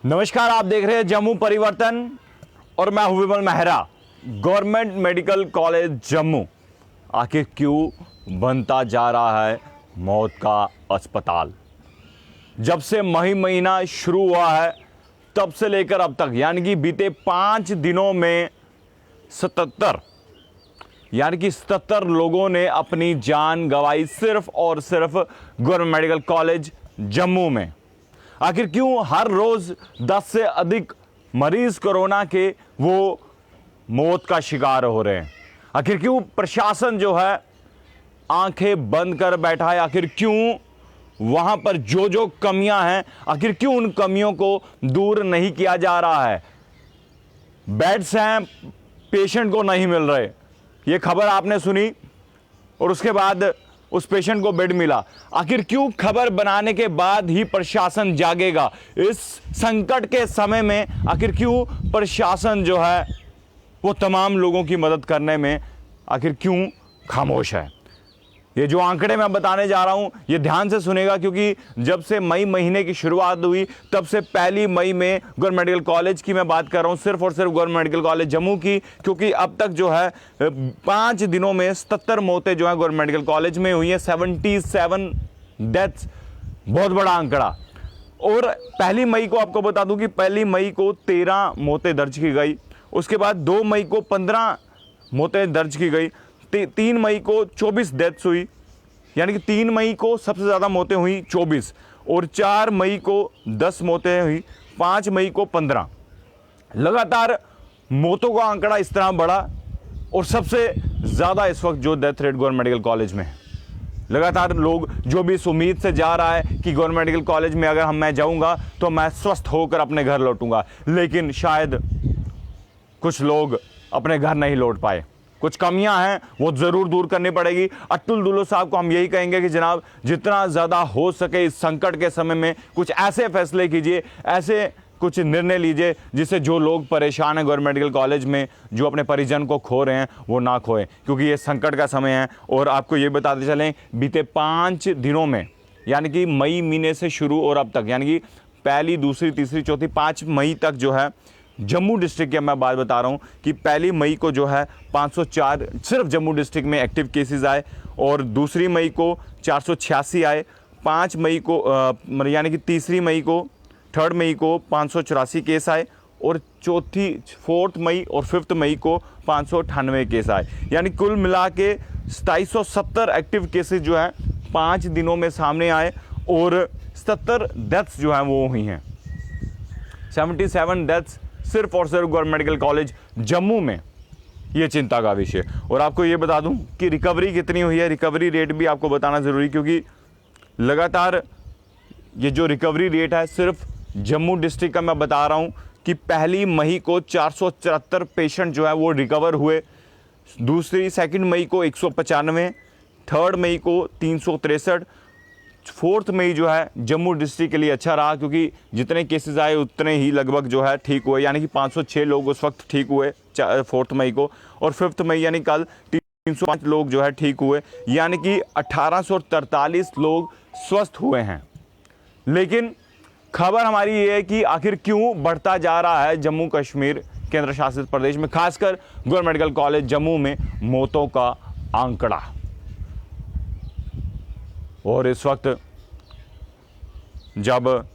नमस्कार, आप देख रहे हैं जम्मू परिवर्तन और मैं हूं Vimal Mehra. Government medical college Jammu आखिर क्यों बनता जा रहा है मौत का अस्पताल? जब से मई महीना शुरू हुआ है तब से लेकर अब तक यानी कि बीते 5 दिनों में 77 लोगों ने अपनी जान गंवाई सिर्फ और सिर्फ गवर्नमेंट मेडिकल कॉलेज जम्मू में। आखिर क्यों हर रोज 10 से अधिक मरीज कोरोना के वो मौत का शिकार हो रहे हैं? आखिर क्यों प्रशासन जो है आंखें बंद कर बैठा है? आखिर क्यों वहां पर जो कमियां हैं, आखिर क्यों उन कमियों को दूर नहीं किया जा रहा है? बेड्स हैं, पेशेंट को नहीं मिल रहे, ये खबर आपने सुनी और उसके बाद उस पेशेंट को बेड मिला। आखिर क्यों खबर बनाने के बाद ही प्रशासन जागेगा? इस संकट के समय में आखिर क्यों प्रशासन जो है वो तमाम लोगों की मदद करने में आखिर क्यों खामोश है? ये जो आंकड़े मैं बताने जा रहा हूं ये ध्यान से सुनेगा, क्योंकि जब से मई महीने की शुरुआत हुई तब से 1 मई में गवर्नमेंट मेडिकल कॉलेज की मैं बात कर रहा हूं, सिर्फ और सिर्फ गवर्नमेंट मेडिकल कॉलेज जम्मू की, क्योंकि अब तक जो है 5 दिनों में 77 मौतें जो है गवर्नमेंट मेडिकल कॉलेज में हुई है। 77 डेथ्स, बहुत बड़ा आंकड़ा। और 1 मई को आपको बता दूं कि 1 मई को 13 मौतें दर्ज की गई, उसके बाद 2 मई को 15 मौतें दर्ज की गई, 3 मई को 24 डेथ्स हुई, यानी कि 3 मई को सबसे ज़्यादा मौतें हुई 24, और 4 मई को 10 मौतें हुई, 5 मई को 15। लगातार मौतों का आंकड़ा इस तरह बढ़ा और सबसे ज़्यादा इस वक्त जो death rate government medical college में है। लगातार लोग जो भी इस उम्मीद से जा रहा है कि गवर्नमेंट मेडिकल कॉलेज में अगर मैं जाऊंगा तो मैं स्वस्थ होकर अपने घर लौटूंगा, लेकिन शायद कुछ लोग अपने घर नहीं लौट पाए। कुछ कमियां हैं वो ज़रूर दूर करनी पड़ेगी। अतुल दुल्लो साहब को हम यही कहेंगे कि जनाब जितना ज़्यादा हो सके इस संकट के समय में कुछ ऐसे फैसले कीजिए, ऐसे कुछ निर्णय लीजिए जिससे जो लोग परेशान हैं गवर्नमेंट मेडिकल कॉलेज में, जो अपने परिजन को खो रहे हैं, वो ना खोएं, क्योंकि ये संकट का समय है। और आपको ये बताते चलें बीते 5 दिनों में यानी कि मई महीने से शुरू और अब तक यानी कि 1, 2, 3, 4, 5 मई तक जो है जम्मू डिस्ट्रिक्ट की मैं बात बता रहा हूं कि 1 मई को जो है 504 सिर्फ जम्मू डिस्ट्रिक्ट में एक्टिव केसेस आए, और 2 मई को 486 आए, 5 मई को यानी कि 3 मई को 3 मई को 584 केस आए, और 4 मई और 5 मई को 598 केस आए। यानी कुल मिला के 2770 एक्टिव केसेस जो है 5 दिनों में सामने आए, और 77 डेथ्स जो हैं वो हुई हैं। 77 डेथ्स सिर्फ और सिर्फ गवर्नमेंट मेडिकल कॉलेज जम्मू में, ये चिंता का विषय। और आपको ये बता दूं कि रिकवरी कितनी हुई है, रिकवरी रेट भी आपको बताना ज़रूरी, क्योंकि लगातार ये जो रिकवरी रेट है सिर्फ जम्मू डिस्ट्रिक्ट का मैं बता रहा हूं कि 1 मई को 474 पेशेंट जो है वो रिकवर हुए, 2 मई को 195, 3 मई को 363, 4 मई जो है जम्मू डिस्ट्रिक्ट के लिए अच्छा रहा, क्योंकि जितने केसेस आए उतने ही लगभग जो है ठीक हुए, यानी कि 506 लोग उस वक्त ठीक हुए 4 मई को, और 5 मई यानी कल 305 लोग जो है ठीक हुए, यानी कि 1843 लोग स्वस्थ हुए हैं। लेकिन खबर हमारी ये है कि आखिर क्यों बढ़ता जा रहा है जम्मू कश्मीर केंद्र शासित प्रदेश में, खासकर गवर्नमेंट मेडिकल कॉलेज जम्मू में मौतों का आंकड़ा। और इस वक्त जब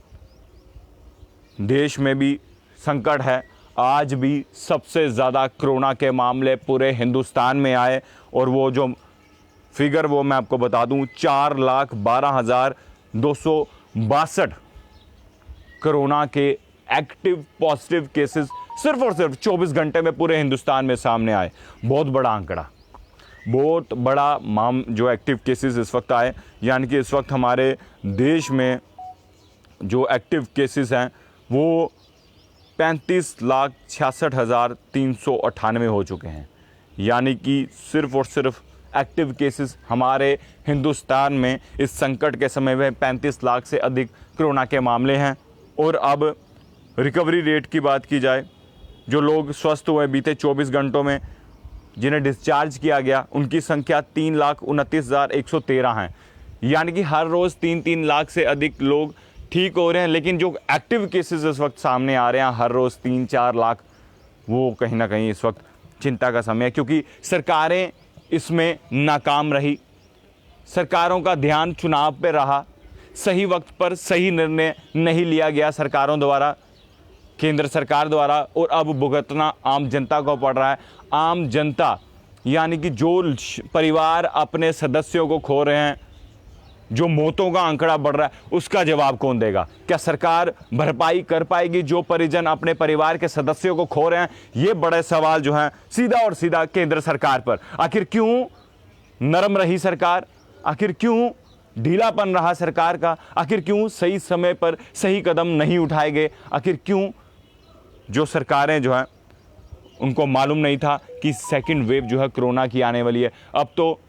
देश में भी संकट है, आज भी सबसे ज़्यादा कोरोना के मामले पूरे हिंदुस्तान में आए, और वो जो फिगर वो मैं आपको बता दूं 4,12,262 कोरोना के एक्टिव पॉजिटिव केसेस सिर्फ और सिर्फ 24 घंटे में पूरे हिंदुस्तान में सामने आए। बहुत बड़ा आंकड़ा, बहुत बड़ा जो एक्टिव केसेस इस वक्त आए, यानी कि इस वक्त हमारे देश में जो एक्टिव केसेस हैं वो 35,66,398 हो चुके हैं। यानी कि सिर्फ और सिर्फ एक्टिव केसेस हमारे हिंदुस्तान में इस संकट के समय में 35 लाख से अधिक कोरोना के मामले हैं। और अब रिकवरी रेट की बात की जाए, जो लोग स्वस्थ हुए बीते 24 घंटों में जिन्हें डिस्चार्ज किया गया, उनकी संख्या 3,29,113 है। यानी कि हर रोज़ 3-3 लाख से अधिक लोग ठीक हो रहे हैं, लेकिन जो एक्टिव केसेस इस वक्त सामने आ रहे हैं हर रोज़ 3-4 लाख, वो कहीं ना कहीं इस वक्त चिंता का समय है, क्योंकि सरकारें इसमें नाकाम रही। सरकारों का ध्यान चुनाव पे रहा, सही वक्त पर सही निर्णय नहीं लिया गया सरकारों द्वारा, केंद्र सरकार द्वारा, और अब भुगतना आम जनता को पड़ रहा है। आम जनता यानी कि जो परिवार अपने सदस्यों को खो रहे हैं, जो मौतों का आंकड़ा बढ़ रहा है, उसका जवाब कौन देगा? क्या सरकार भरपाई कर पाएगी जो परिजन अपने परिवार के सदस्यों को खो रहे हैं? ये बड़े सवाल जो हैं सीधा और सीधा केंद्र सरकार पर। आखिर क्यों नरम रही सरकार? आखिर क्यों ढीलापन रहा सरकार का? आखिर क्यों सही समय पर सही कदम नहीं उठाए गए? आखिर क्यों जो सरकारें जो हैं उनको मालूम नहीं था कि सेकंड वेव जो है कोरोना की आने वाली है? अब तो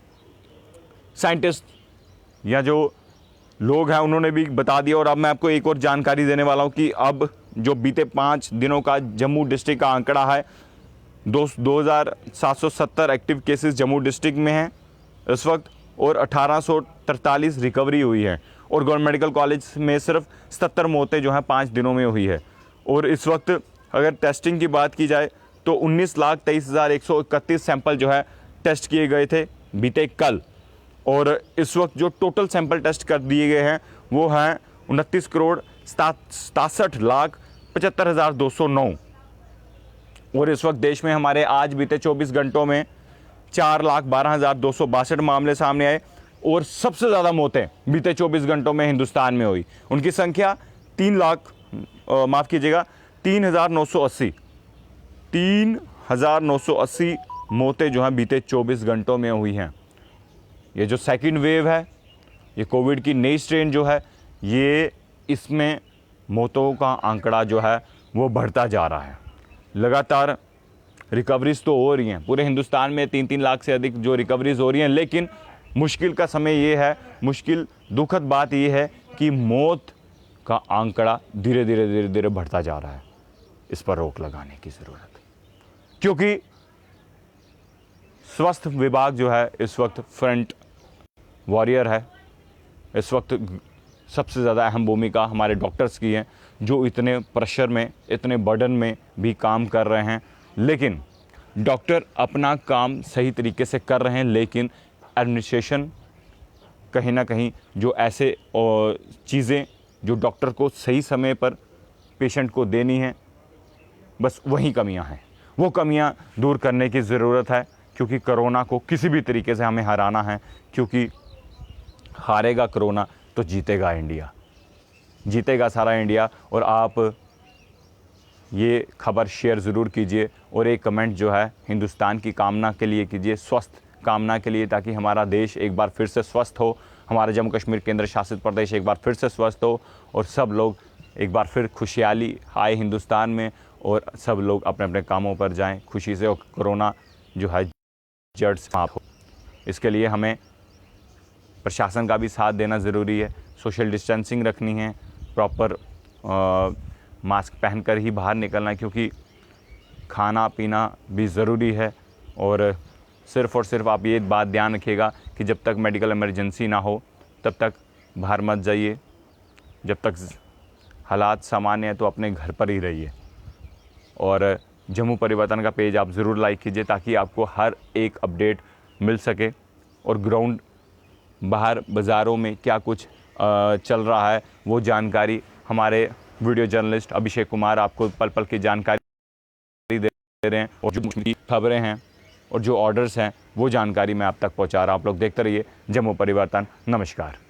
साइंटिस्ट या जो लोग हैं उन्होंने भी बता दिया। और अब मैं आपको एक और जानकारी देने वाला हूं कि अब जो बीते 5 दिनों का जम्मू डिस्ट्रिक्ट का आंकड़ा है, 2770 एक्टिव केसेस जम्मू डिस्ट्रिक्ट में हैं इस वक्त, और 1843 रिकवरी हुई है। और गवर्नमेंट मेडिकल कॉलेज में सिर्फ 77 मौतें जो हैं 5 दिनों में हुई है। और इस वक्त अगर टेस्टिंग की बात की जाए तो 19,23,131 सैंपल जो है टेस्ट किए गए थे बीते कल। और इस वक्त जो टोटल सैंपल टेस्ट कर दिए गए हैं वो हैं 29,67,75,209। और इस वक्त देश में हमारे आज बीते 24 घंटों में 4,12,262 मामले सामने आए। और सबसे ज़्यादा मौतें बीते 24 घंटों में हिंदुस्तान में हुई, उनकी संख्या 3,980 मौतें जो हैं बीते 24 घंटों में हुई हैं। ये जो सेकंड वेव है, ये कोविड की नई स्ट्रेन जो है, ये इसमें मौतों का आंकड़ा जो है वो बढ़ता जा रहा है। लगातार रिकवरीज तो हो रही हैं, पूरे हिंदुस्तान में 3-3 लाख से अधिक जो रिकवरीज हो रही हैं, लेकिन मुश्किल का समय ये है, मुश्किल दुखद बात ये है कि मौत का आंकड़ा धीरे धीरे बढ़ता जा रहा है। इस पर रोक लगाने की ज़रूरत है, क्योंकि स्वास्थ्य विभाग जो है इस वक्त फ्रंट वॉरियर है। इस वक्त सबसे ज़्यादा अहम भूमिका हमारे डॉक्टर्स की है, जो इतने प्रेशर में, इतने बर्डन में भी काम कर रहे हैं। लेकिन डॉक्टर अपना काम सही तरीके से कर रहे हैं, लेकिन एडमिनिस्ट्रेशन कहीं ना कहीं जो ऐसे चीज़ें जो डॉक्टर को सही समय पर पेशेंट को देनी है, बस वही कमियां हैं। वो कमियां दूर करने की ज़रूरत है, क्योंकि कोरोना को किसी भी तरीके से हमें हराना है। क्योंकि हारेगा कोरोना तो जीतेगा इंडिया, जीतेगा सारा इंडिया। और आप ये खबर शेयर ज़रूर कीजिए, और एक कमेंट जो है हिंदुस्तान की कामना के लिए कीजिए, स्वस्थ कामना के लिए, ताकि हमारा देश एक बार फिर से स्वस्थ हो, हमारा जम्मू कश्मीर केंद्र शासित प्रदेश एक बार फिर से स्वस्थ हो, और सब लोग एक बार फिर खुशहाली आए हिंदुस्तान में, और सब लोग अपने अपने कामों पर जाएं खुशी से, और कोरोना जो है जड़ समाप्त हो। इसके लिए हमें प्रशासन का भी साथ देना ज़रूरी है, सोशल डिस्टेंसिंग रखनी है, प्रॉपर मास्क पहनकर ही बाहर निकलना है, क्योंकि खाना पीना भी ज़रूरी है। और सिर्फ़ आप ये बात ध्यान रखिएगा कि जब तक मेडिकल इमरजेंसी ना हो तब तक बाहर मत जाइए, जब तक हालात सामान्य है तो अपने घर पर ही रहिए। और जम्मू परिवर्तन का पेज आप ज़रूर लाइक कीजिए, ताकि आपको हर एक अपडेट मिल सके, और ग्राउंड बाहर बाज़ारों में क्या कुछ चल रहा है वो जानकारी हमारे वीडियो जर्नलिस्ट अभिषेक कुमार आपको पल पल की जानकारी दे रहे हैं। और जो खबरें हैं और जो ऑर्डर्स हैं वो जानकारी मैं आप तक पहुंचा रहा हूं। आप लोग देखते रहिए जम्मू परिवर्तन। नमस्कार।